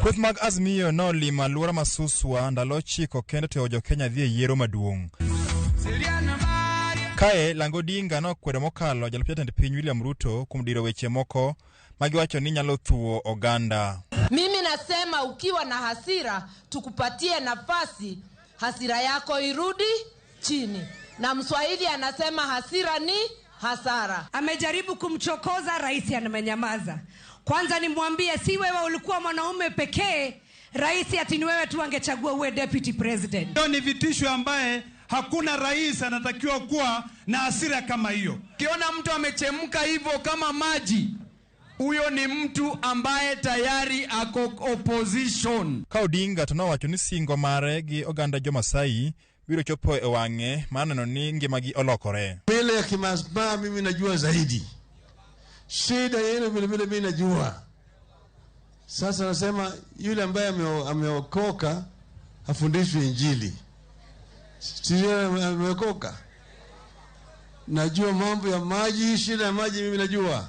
Kweth mag Azimio no lima luora masuswa ndalo chiko kendo to jo Kenya dhie yiero maduong'. Kae lango dinga no kwedo mokalo jalup jatend piny William Ruto kumdiro weche moko magiwacho ni nyalo thuo oganda. Mimi nasema ukiwa na hasira tukupatie nafasi hasira yako irudi chini. Na Mswahili anasema hasira ni hasara. Amejaribu kumchokoza rais, anamenyamaza. Kwanza nimwambie si wewe ulikuwa mwanaume pekee rais ati ni wewe tu angechagua uwe deputy president. Hiyo ni vitisho ambaye hakuna rais anatakiwa kuwa na hasira kama hiyo. Kiona mtu amechemka hivyo kama maji, huyo ni mtu ambaye tayari ako opposition. Ka Odinga to nowacho ni singo mare gi oganda jo Masai biro chopo e wang'e maana ni ngimagi olokore. Mbele ya Kimasma mimi najua zaidi. Shida yenu vile mimi najua. Sasa nasema yule ambaye ameokoka afundishwe Injili. Sio ameokoka. Najua mambo ya maji, shida ya maji mimi najua.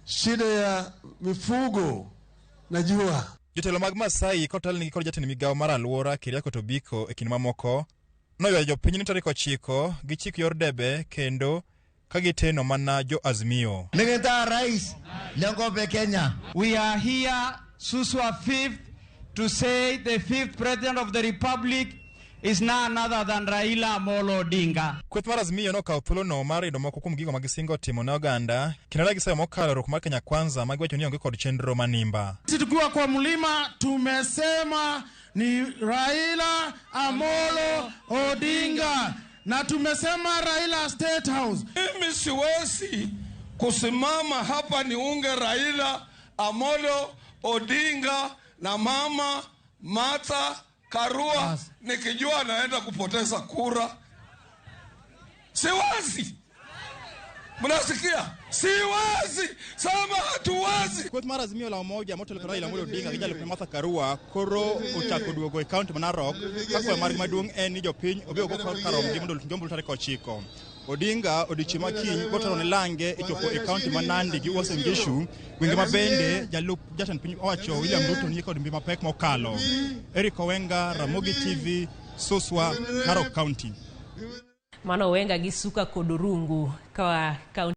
Shida ya mifugo najua. Jotelo mag Masai kotal ni kod jatend migawo mar alwora Keriako Tobiko e kinde mamoko noywayo jopiny ni tarik 9 gi chik yor debe kendo kagiteno mana jo Azimio. Nigeta rais lengo Kenya. We are here Suswa 5th to say the 5th president of the republic is none other than Raila Amolo Odinga. Kweth mar Azimio no kawo thuolo no mar ido moko kuom gigo magisingo timo ne oganda kinara gisayo mokalo rok mar Kenya Kwanza magiwacho ni onge kod chenro manimba. Tukiwa kwa mlima tumesema ni Raila Amolo Odinga na tumesema Raila State House. Mimi siwezi kusimama hapa niunge Raila Amolo Odinga na mama Martha Karua nikijua naenda kupoteza kura. Siwezi. Mnasikia? Siwezi. Sema hatuwezi. Kweth mar Azimio la umoja moto le Raila Amolo Odinga gi jalup Martha Karua koro ochako duogo e kaunti ma Narok kakwa mar maduong' en ni jopiny obiro go karom gi mondo jombul tarik 9. Odinga odichi makiny kotero ne lange ichopo e kaunti ma Nandi gi Uasin Gishu gwenge mabende jalup jatend piny owacho William Ruto ni kod mbi mapek mokalo. Eric Owenga, Ramogi TV, Suswa, Narok County. Mano Owenga gi suka kod rungu kawa